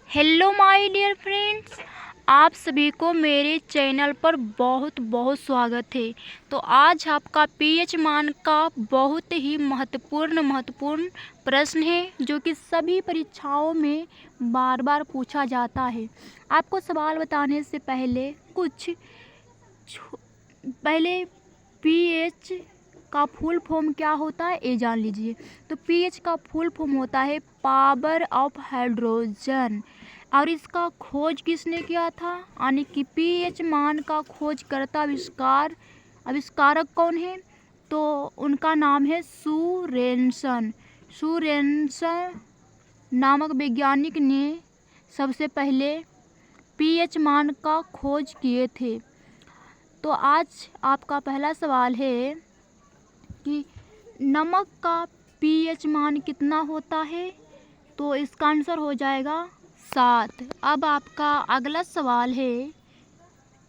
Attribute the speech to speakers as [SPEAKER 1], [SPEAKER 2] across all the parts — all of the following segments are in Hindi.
[SPEAKER 1] हेलो माय डियर फ्रेंड्स, आप सभी को मेरे चैनल पर बहुत बहुत स्वागत है। तो आज आपका पीएच मान का बहुत ही महत्वपूर्ण प्रश्न है जो कि सभी परीक्षाओं में बार बार पूछा जाता है। आपको सवाल बताने से पहले पहले पीएच का फुल फॉर्म क्या होता है ये जान लीजिए। तो पीएच का फुल फॉर्म होता है पावर ऑफ हाइड्रोजन, और इसका खोज किसने किया था, यानी कि पीएच मान का खोजकर्ता आविष्कारक कौन है, तो उनका नाम है सूरेनसन नामक वैज्ञानिक ने सबसे पहले पीएच मान का खोज किए थे। तो आज आपका पहला सवाल है कि नमक का पीएच मान कितना होता है, तो इसका आंसर हो जाएगा 7। अब आपका अगला सवाल है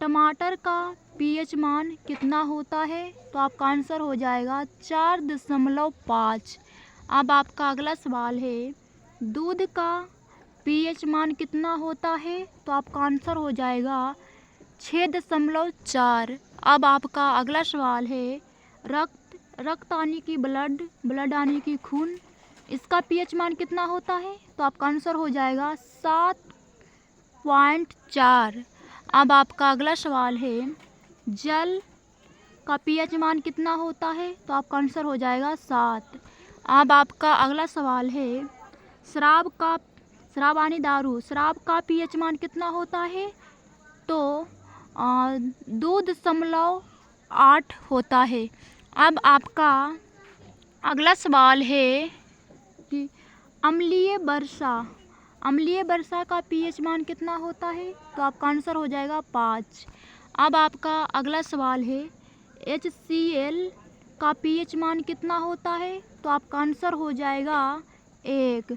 [SPEAKER 1] टमाटर का पीएच मान कितना होता है, तो आपका आंसर हो जाएगा 4.5। अब आपका अगला सवाल है दूध का पीएच मान कितना होता है, तो आपका आंसर हो जाएगा 6.4। अब आपका अगला सवाल है रक्त यानी कि ब्लड यानी कि खून, इसका पीएच मान कितना होता है, तो आपका आंसर हो जाएगा 7.4। अब आपका अगला सवाल है जल का पीएच मान कितना होता है, तो आपका आंसर हो जाएगा 7। अब आपका अगला सवाल है शराब यानी दारू, शराब का पीएच मान कितना होता है, तो 2.8 होता है। अब आपका अगला सवाल है कि अम्लीय वर्षा का पीएच मान कितना होता है, तो आपका आंसर हो जाएगा 5। अब आपका अगला सवाल है HCl का पीएच मान कितना होता है, तो आपका आंसर हो जाएगा 1।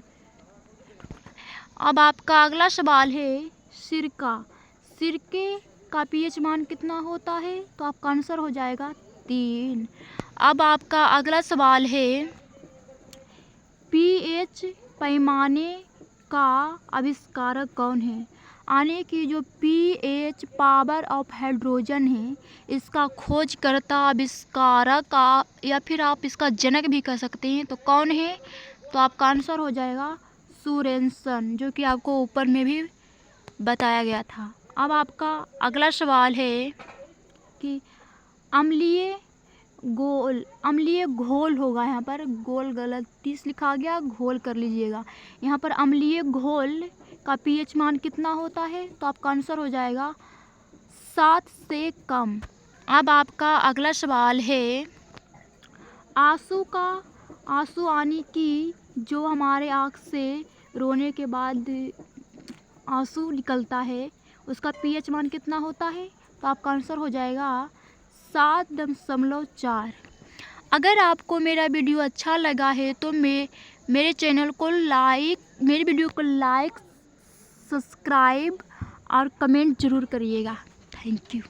[SPEAKER 1] अब आपका अगला सवाल है सिरके का पीएच मान कितना होता है, तो आपका आंसर हो जाएगा 3। अब आपका अगला सवाल है पीएच पैमाने का आविष्कारक कौन है, यानी कि जो पीएच पावर ऑफ हाइड्रोजन है इसका खोजकर्ता आविष्कारक या फिर आप इसका जनक भी कह सकते हैं, तो कौन है, तो आपका आंसर हो जाएगा सूरेनसन, जो कि आपको ऊपर में भी बताया गया था। अब आपका अगला सवाल है कि अम्लीय घोल होगा, यहाँ पर गोल गलती से लिखा गया, घोल कर लीजिएगा। यहाँ पर अम्लीय घोल का पीएच मान कितना होता है, तो आपका आंसर हो जाएगा 7 से कम। अब आपका अगला सवाल है आंसू यानी कि जो हमारे आँख से रोने के बाद आंसू निकलता है उसका पीएच मान कितना होता है, तो आपका आंसर हो जाएगा 7.4। अगर आपको मेरा वीडियो अच्छा लगा है तो मेरे वीडियो को लाइक, सब्सक्राइब और कमेंट ज़रूर करिएगा। Thank you.